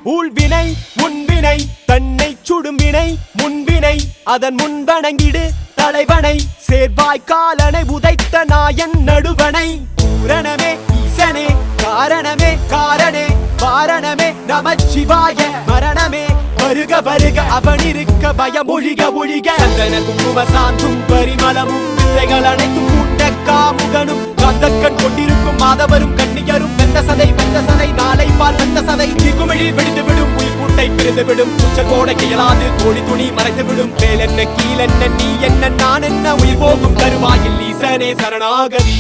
ஊழ்வினை உன்வினை தன்னை சுடும் வினை முன்வினை அதன் முன்வணங்கிடு தலைவனை சேர்வாய் காலனை உதைத்த நாயன் நடுவனை பூரணமே ஈசனே காரணமே காரணே வாரணமே நமச்சிவாய மரணமே வருக வருக அவனிருக்க பயம் ஒழிக ஒழிக சந்தன குங்கும சாந்தும் பரிமளமும் பிள்ளைகள் அனைத்தும் கூட்ட காமுகனும் கந்தக்கண் கொண்டிருக்கும் மாதவரும் கண்ணியரும் வெந்த சதை நாளை பால் வெந்த சதை குமிழில் வெடித்து விடும் உயிர் கூட்டை பிரிந்து விடும் உச்ச கோடை இயலாது கோழி துணி மறைத்து விடும் மேல் என்ன கீழ் என்ன நீ என்ன நான் என்ன உயிர் போகும் கருவாயில் ஈசனே சரணாகதி